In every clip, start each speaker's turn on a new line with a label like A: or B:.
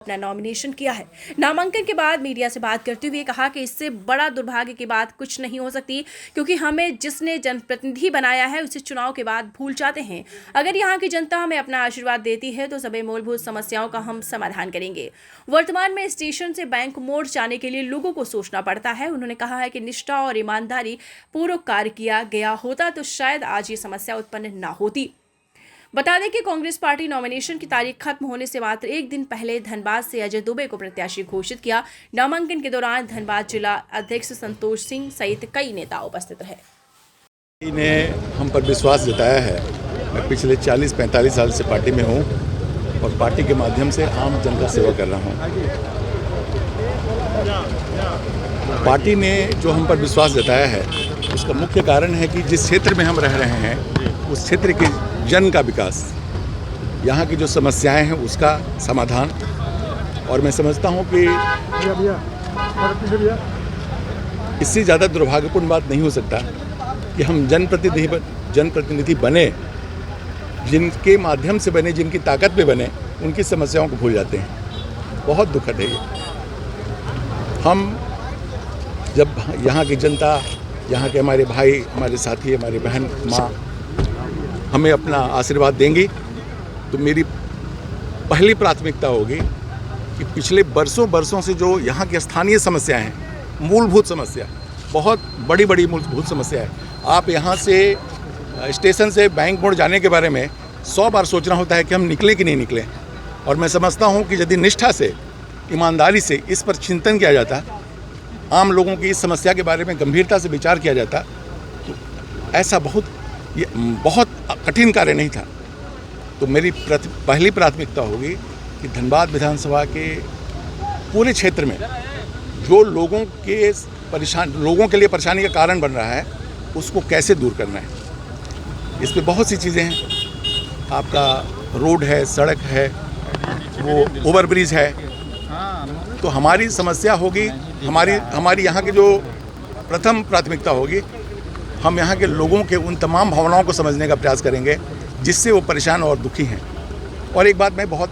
A: अपना नॉमिनेशन किया है। नामांकन के बाद मीडिया से बात करते हुए कहा कि इससे बड़ा दुर्भाग्य की बात कुछ नहीं हो सकती, क्योंकि हमें जिसने जनप्रतिनिधि बनाया है उसे चुनाव के बाद भूल जाते हैं। अगर यहाँ की जनता हमें अपना आशीर्वाद देती है तो सभी मूलभूत समस्याओं का हम समाधान करेंगे। वर्तमान में स्टेशन से बैंक मोड़ जाने के लिए लोगों को सोचना पड़ता है। उन्होंने कहा है कि निष्ठा और ईमानदारी पूर्वक कार्य किया गया होता तो शायद आज ये समस्या उत्पन्न न होती। बता दें कि कांग्रेस पार्टी नॉमिनेशन की तारीख खत्म होने से मात्र एक दिन पहले धनबाद से अजय दुबे को प्रत्याशी घोषित किया। नामांकन के दौरान धनबाद जिला अध्यक्ष संतोष सिंह सहित कई नेता उपस्थित रहे।
B: ने हम पर विश्वास जताया है। मैं पिछले 40-45 साल से पार्टी में हूँ और पार्टी के माध्यम से आम जन का सेवा कर रहा हूँ। पार्टी ने जो हम पर विश्वास जताया है उसका मुख्य कारण है कि जिस क्षेत्र में हम रह रहे हैं उस क्षेत्र के जन का विकास, यहाँ की जो समस्याएं हैं उसका समाधान। और मैं समझता हूँ कि इससे ज़्यादा दुर्भाग्यपूर्ण बात नहीं हो सकता कि हम जनप्रतिनिधि बने, जिनके माध्यम से बने, जिनकी ताकत पे बने, उनकी समस्याओं को भूल जाते हैं। बहुत दुखद है ये। हम जब यहाँ की जनता, यहाँ के हमारे भाई, हमारे साथी, हमारी बहन, माँ हमें अपना आशीर्वाद देंगी तो मेरी पहली प्राथमिकता होगी कि पिछले बरसों से जो यहाँ की स्थानीय समस्याएं हैं, मूलभूत समस्या, बहुत बड़ी मूलभूत समस्या है। आप यहाँ से स्टेशन से बैंक मोड़ जाने के बारे में 100 बार सोचना होता है कि हम निकलें कि नहीं निकलें। और मैं समझता हूँ कि यदि निष्ठा से, ईमानदारी से इस पर चिंतन किया जाता, आम लोगों की इस समस्या के बारे में गंभीरता से विचार किया जाता, तो ऐसा बहुत कठिन कार्य नहीं था। तो मेरी पहली प्राथमिकता होगी कि धनबाद विधानसभा के पूरे क्षेत्र में जो लोगों के लिए परेशानी का कारण बन रहा है उसको कैसे दूर करना है। इस पे बहुत सी चीज़ें हैं। आपका रोड है, सड़क है, वो ओवरब्रिज है। तो हमारी समस्या होगी, हमारी यहाँ की जो प्रथम प्राथमिकता होगी, हम यहाँ के लोगों के उन तमाम भावनाओं को समझने का प्रयास करेंगे जिससे वो परेशान और दुखी हैं। और एक बात मैं बहुत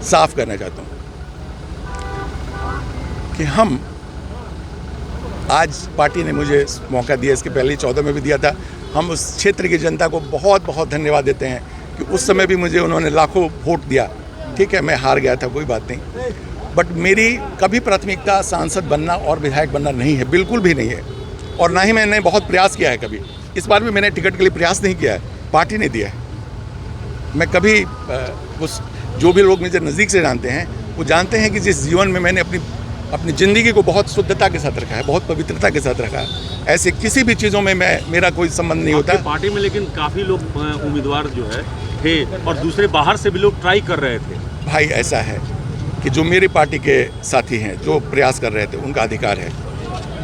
B: साफ करना चाहता हूँ कि हम आज पार्टी ने मुझे मौका दिया, इसके पहले 14 में भी दिया था। हम उस क्षेत्र की जनता को बहुत धन्यवाद देते हैं कि उस समय भी मुझे उन्होंने लाखों वोट दिया। ठीक है, मैं हार गया था, कोई बात नहीं, बट मेरी कभी प्राथमिकता सांसद बनना और विधायक बनना नहीं है, बिल्कुल भी नहीं है। और ना ही मैंने बहुत प्रयास किया है कभी। इस बार भी मैंने टिकट के लिए प्रयास नहीं किया है, पार्टी ने दिया है। मैं कभी जो भी लोग मुझे नज़दीक से जानते हैं वो जानते हैं कि जिस जीवन में मैंने अपनी ज़िंदगी को बहुत शुद्धता के साथ रखा है, बहुत पवित्रता के साथ रखा है, ऐसे किसी भी चीज़ों में मेरा कोई संबंध नहीं होता।
C: पार्टी में लेकिन काफ़ी लोग उम्मीदवार जो है थे और दूसरे बाहर से भी लोग ट्राई कर रहे थे।
B: भाई ऐसा है कि जो मेरी पार्टी के साथी हैं, जो प्रयास कर रहे थे, उनका अधिकार है,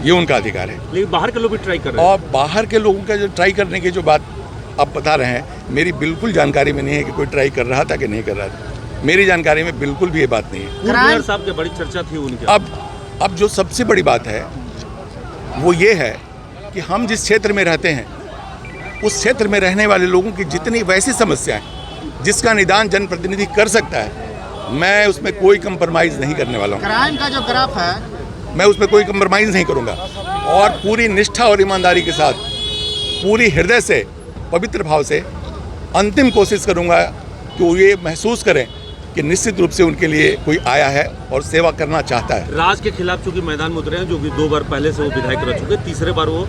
B: ये उनका अधिकार है।
C: लेकिन बाहर के लोग भी ट्राई कर रहे हैं।
B: और बाहर के लोगों का जो ट्राई करने की जो बात आप बता रहे हैं, मेरी बिल्कुल जानकारी में नहीं है कि कोई ट्राई कर रहा था कि नहीं कर रहा था। मेरी जानकारी में बिल्कुल भी ये बात नहीं है।
C: मेयर साहब की बड़ी चर्चा थी उनकी।
B: अब जो सबसे बड़ी बात है वो ये है कि हम जिस क्षेत्र में रहते हैं उस क्षेत्र में रहने वाले लोगों की जितनी वैसी समस्याएं जिसका निदान जनप्रतिनिधि कर सकता है, मैं उसमें कोई कंप्रोमाइज़ नहीं करने वाला हूँ।
D: क्राइम का जो ग्राफ है,
B: मैं उसमें कोई कंप्रोमाइज़ नहीं करूँगा और पूरी निष्ठा और ईमानदारी के साथ, पूरी हृदय से, पवित्र भाव से अंतिम कोशिश करूँगा कि वो ये महसूस करें कि निश्चित रूप से उनके लिए कोई आया है और सेवा करना चाहता है।
C: राज के खिलाफ चूंकि मैदान में उतरे हैं, जो कि 2 बार पहले से वो विधायक रह चुके, तीसरे बार वो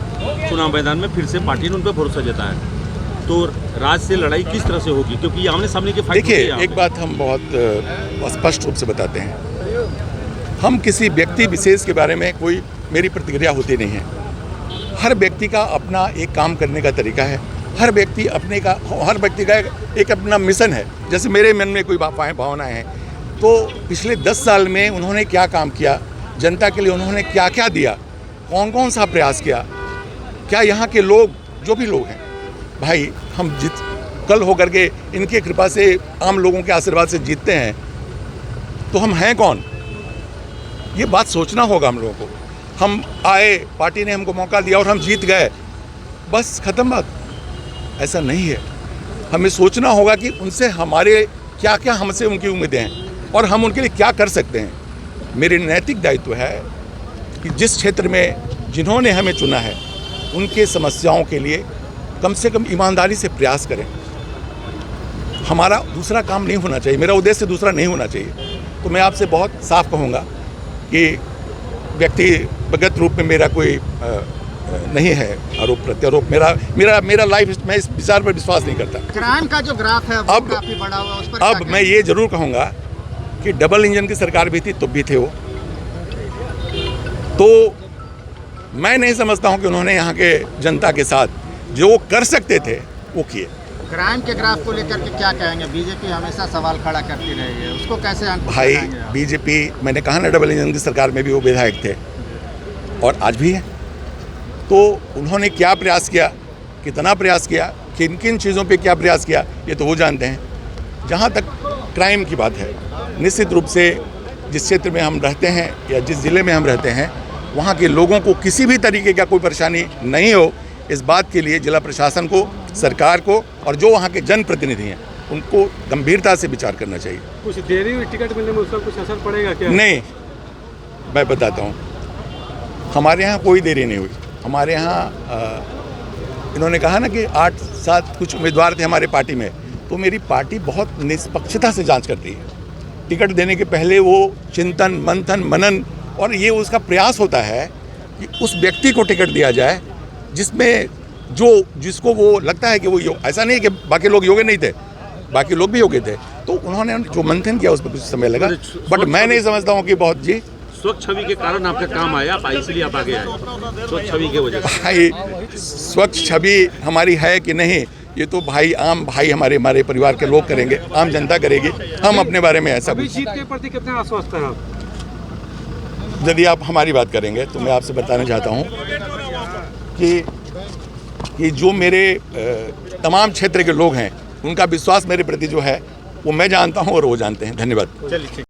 C: चुनाव मैदान में फिर से पार्टी ने उन पर भरोसा जताया। तो राज से लड़ाई किस तरह से होगी, क्योंकि आमने सामने की फाइट।
B: देखिए, एक बात हम बहुत स्पष्ट रूप से बताते हैं, हम किसी व्यक्ति विशेष के बारे में कोई मेरी प्रतिक्रिया होती नहीं है। हर व्यक्ति का अपना एक काम करने का तरीका है, हर व्यक्ति का एक अपना मिशन है। जैसे मेरे मन में कोई भावनाएं हैं, तो पिछले 10 साल में उन्होंने क्या काम किया, जनता के लिए उन्होंने क्या क्या दिया, कौन सा प्रयास किया, क्या यहाँ के लोग, जो भी लोग हैं, भाई हम कल होकर के इनकी कृपा से, आम लोगों के आशीर्वाद से जीतते हैं, तो हम हैं कौन, ये बात सोचना होगा हम लोगों को। हम आए, पार्टी ने हमको मौका दिया और हम जीत गए, बस ख़त्म बात। ऐसा नहीं है। हमें सोचना होगा कि उनसे हमारे क्या क्या, हमसे उनकी उम्मीदें हैं। और हम उनके लिए क्या कर सकते हैं। मेरी नैतिक दायित्व है कि जिस क्षेत्र में जिन्होंने हमें चुना है उनके समस्याओं के लिए कम से कम ईमानदारी से प्रयास करें। हमारा दूसरा काम नहीं होना चाहिए, मेरा उद्देश्य दूसरा नहीं होना चाहिए। तो मैं आपसे बहुत साफ कहूँगा कि व्यक्तिगत रूप में मेरा कोई नहीं है आरोप प्रत्यारोप। मेरा लाइफ, मैं इस विचार पर विश्वास नहीं करता।
D: क्राइम का जो ग्राफ है वो काफी बड़ा हुआ, उस पर
B: अब मैं ये जरूर कहूँगा कि डबल इंजन की सरकार भी थी तब भी थे वो, तो मैं नहीं समझता हूँ कि उन्होंने यहाँ के जनता के साथ जो कर सकते थे वो किए।
D: क्राइम के ग्राफ को लेकर के क्या कहेंगे? बीजेपी हमेशा सवाल खड़ा करती रही है, उसको कैसे अंकुश
B: भाई
D: लगाएंगे आप?
B: बीजेपी, मैंने कहा ना, डबल इंजन की सरकार में भी वो विधायक थे और आज भी है। तो उन्होंने क्या प्रयास किया, कितना प्रयास किया, किन किन चीज़ों पे क्या प्रयास किया, ये तो वो जानते हैं। जहाँ तक क्राइम की बात है, निश्चित रूप से जिस क्षेत्र में हम रहते हैं या जिस ज़िले में हम रहते हैं वहाँ के लोगों को किसी भी तरीके का कोई परेशानी नहीं हो, इस बात के लिए जिला प्रशासन को, सरकार को और जो वहाँ के जनप्रतिनिधि हैं उनको गंभीरता से विचार करना चाहिए।
E: कुछ देरी हुई टिकट मिलने में उसका कुछ असर पड़ेगा क्या?
B: नहीं, मैं बताता हूँ, हमारे यहाँ कोई देरी नहीं हुई। हमारे यहाँ इन्होंने कहा ना कि 8-7 कुछ उम्मीदवार थे हमारे पार्टी में, तो मेरी पार्टी बहुत निष्पक्षता से जांच करती है। टिकट देने के पहले वो चिंतन, मंथन, मनन और ये उसका प्रयास होता है कि उस व्यक्ति को टिकट दिया जाए जिसमें जिसको वो लगता है कि वो ऐसा नहीं कि बाकी लोग योग्य नहीं थे, बाकी लोग भी योग्य थे। तो उन्होंने जो मंथन किया उस पर कुछ समय लगा, बट मैं नहीं समझता हूँ कि बहुत जी
C: स्वच्छ छवि के कारण आपका काम आया, इसलिए आप आगे आए, स्वच्छ छवि के वजह से।
B: भाई स्वच्छ छवि हमारी है कि नहीं, ये तो भाई आम भाई हमारे परिवार के लोग करेंगे, आम जनता करेगी। हम अपने बारे में ऐसा
E: अभी जीत के प्रति कितने आश्वस्त हैं आप?
B: यदि आप हमारी बात करेंगे तो मैं आपसे बताना चाहता हूँ कि जो मेरे तमाम क्षेत्र के लोग हैं उनका विश्वास मेरे प्रति जो है वो मैं जानता हूँ और वो जानते हैं। धन्यवाद।